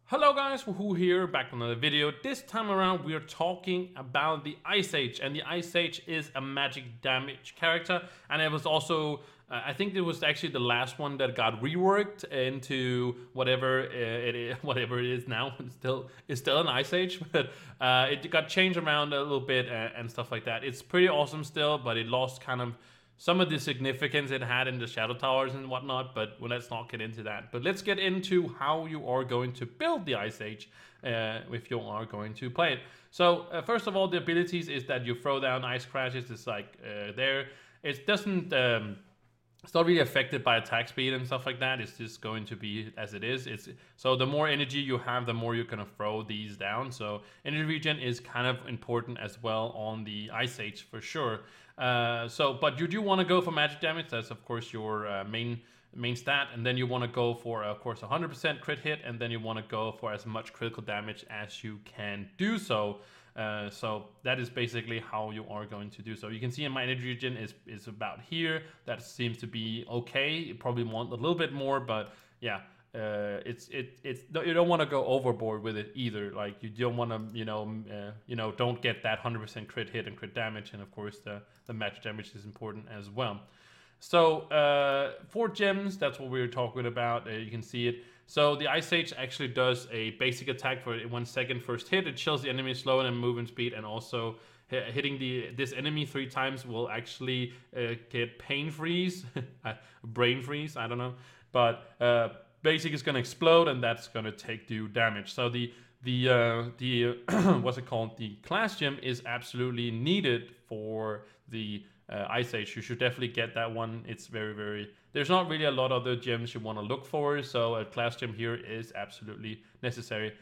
Hello guys, Wahoo here, back with another video. This time around we are talking about the Ice Age, and the Ice Age is a magic damage character, and it was also, I think it was actually the last one that got reworked into whatever whatever it is now. It's still an Ice Age, but it got changed around a little bit and stuff like that. It's pretty awesome still, but it lost kind of some of the significance it had in the Shadow Towers and whatnot, but well, let's not get into that. But let's get into how you are going to build the Ice Age if you are going to play it. So first of all, the abilities is that you throw down ice crashes. It's like there. It doesn't. It's not really affected by attack speed and stuff like that. It's just going to be as it is. It's so the more energy you have, the more you're gonna throw these down. So energy regen is kind of important as well on the Ice Age for sure. But you do want to go for magic damage. That's of course your main stat, and then you want to go for of course 100% crit hit, and then you want to go for as much critical damage as you can do so. So that is basically how you are going to do so. You can see in my energy regen is about here. That seems to be okay. You probably want a little bit more, but yeah. You don't want to go overboard with it either. Like you don't want to don't get that 100% crit hit and crit damage, and of course the magic damage is important as well. So 4 gems, that's what we were talking about. You can see it. So the Ice Age actually does a basic attack for 1 second first hit. It chills the enemy slow and movement speed, and also hitting this enemy 3 times will actually get pain freeze, brain freeze. I don't know, but basic is going to explode, and that's going to take you damage. So the what's it called? The class gem is absolutely needed for the Ice Age. You should definitely get that one. It's very. There's not really a lot of other gems you want to look for, so a class gem here is absolutely necessary.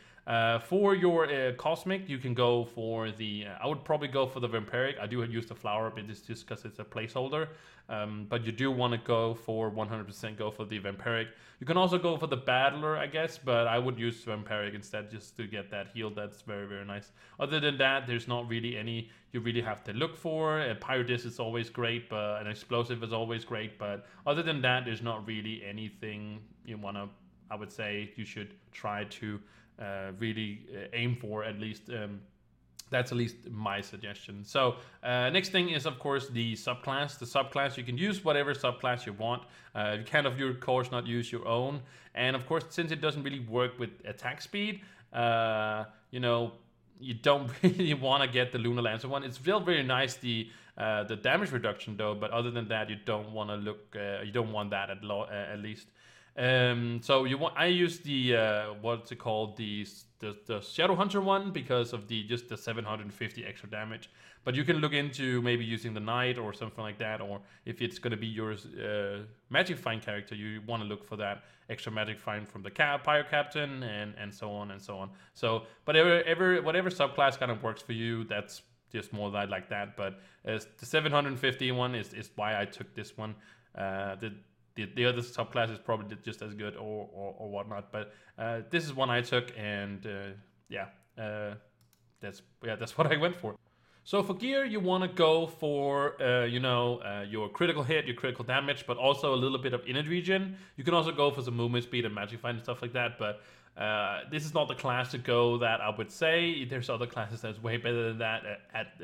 For your Cosmic, you can go for the... I would probably go for the Vampiric. I do use the Flower, but it's just because it's a placeholder. But you do want to go for 100% go for the Vampiric. You can also go for the Battler, I guess, but I would use Vampiric instead just to get that heal. That's very nice. Other than that, there's not really any you really have to look for. A Pyrodis is always great, but an Explosive is always great. But other than that, there's not really anything you want to... I would say you should try to really aim for, at least. That's at least my suggestion. So next thing is of course the subclass. The subclass, you can use whatever subclass you want. You can of your course not use your own. And of course, since it doesn't really work with attack speed, you don't really want to get the Lunar Lancer one. It's still very nice, the damage reduction though, but other than that, you don't want to look. You don't want that at least. So I use the what's it called, the Shadow Hunter one, because of just the 750 extra damage. But you can look into maybe using the Knight or something like that, or if it's going to be your Magic Find character, you want to look for that extra Magic Find from the Pyro Captain and so on and so on. So whatever subclass kind of works for you, that's just more like that. But the 750 one is why I took this one. The other subclass is probably just as good or whatnot, but this is one I took, and that's what I went for. So for gear, you want to go for your critical hit, your critical damage, but also a little bit of energy regen. You can also go for some movement speed and magic find and stuff like that, but this is not the class to go that I would say. There's other classes that's way better than that at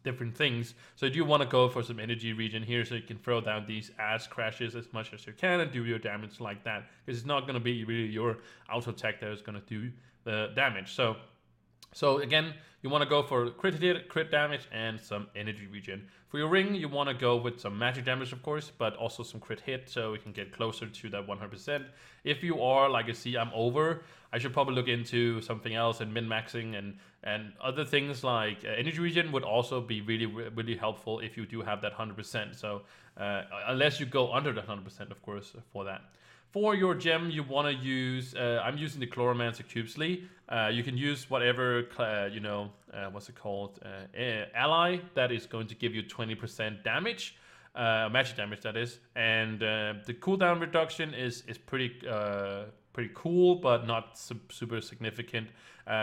different things. So you do want to go for some energy regen here, so you can throw down these ass crashes as much as you can and do your damage like that. Because it's not going to be really your auto attack that is going to do the damage. So again, you want to go for crit hit, crit damage, and some energy regen. For your ring, you want to go with some magic damage, of course, but also some crit hit, so we can get closer to that 100%. If you are, like you see, I'm over, I should probably look into something else and min-maxing and other things like energy regen would also be really helpful if you do have that 100%. So unless you go under the 100%, of course, for that. For your gem, you want to use, I'm using the Chloromancer Cubesly. You can use whatever, what's it called, ally that is going to give you 20% damage, magic damage that is. And the cooldown reduction is pretty cool, but not super significant.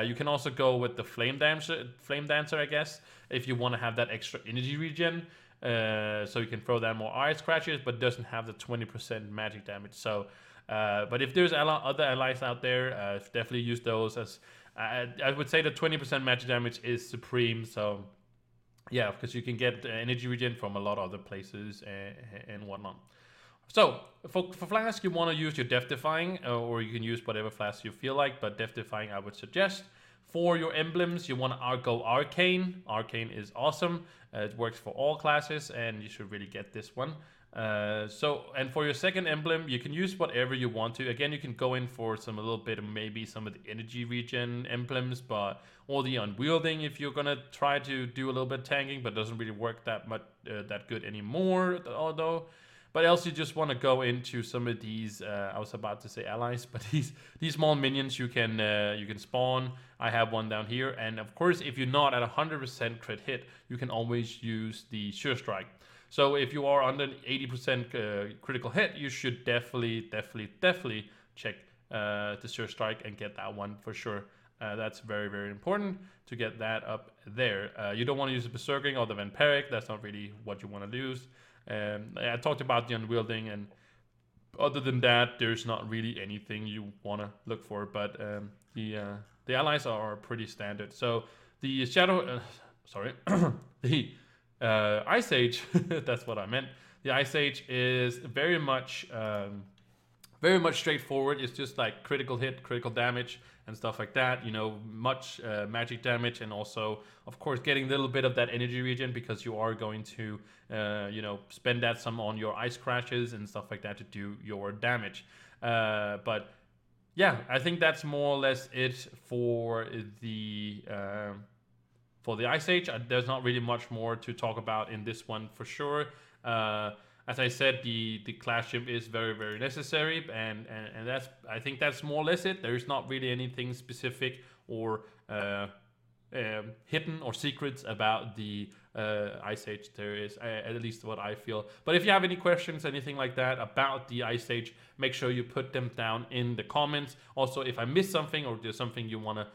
You can also go with the Flame Dancer, I guess, if you want to have that extra energy regen. So you can throw down more ice scratches, but doesn't have the 20% magic damage. So But if there's other allies out there, definitely use those. As I would say, the 20% magic damage is supreme. So yeah, because you can get energy regen from a lot of other places and whatnot. So for flask, you want to use your death defying, or you can use whatever flask you feel like. But death defying, I would suggest. For your emblems, you want to go arcane. Arcane is awesome. It works for all classes, and you should really get this one. And for your second emblem, you can use whatever you want to. Again, you can go in for a little bit of maybe some of the energy regen emblems, but or the unwielding if you're gonna try to do a little bit of tanking, but it doesn't really work that much that good anymore. Although, but else you just want to go into some of these. I was about to say allies, but these small minions you can spawn. I have one down here, and of course, if you're not at 100% crit hit, you can always use the sure strike. So if you are under 80% critical hit, you should definitely check the sure strike and get that one for sure. That's very, very important to get that up there. You don't want to use the berserking or the vampiric. That's not really what you want to use. I talked about the unwielding, and other than that, there's not really anything you want to look for. But the allies are pretty standard. So the shadow, the Ice Age, that's what I meant. The Ice Age is very much straightforward. It's just like critical hit, critical damage, and stuff like that. You know, much magic damage, and also, of course, getting a little bit of that energy regen because you are going to, spend that some on your ice crashes and stuff like that to do your damage. But yeah, I think that's more or less it for the Ice Age. There's not really much more to talk about in this one for sure. As I said, the class ship is very, very necessary, and that's, I think that's more or less it. There's not really anything specific or hidden or secrets about the Ice Age. There is, at least what I feel. But if you have any questions, anything like that about the Ice Age, make sure you put them down in the comments. Also, if I missed something or there's something you want to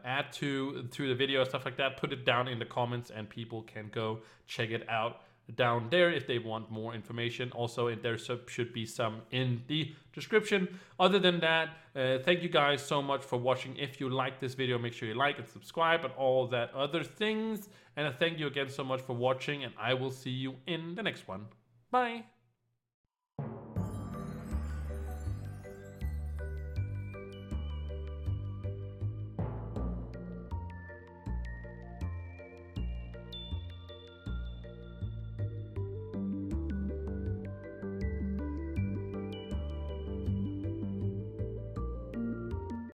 add to the video, stuff like that, put it down in the comments and people can go check it out down there if they want more information. Also, there should be some in the description. Other than that, thank you guys so much for watching. If you like this video, make sure you like and subscribe and all that other things. And I thank you again so much for watching, and I will see you in the next one. Bye.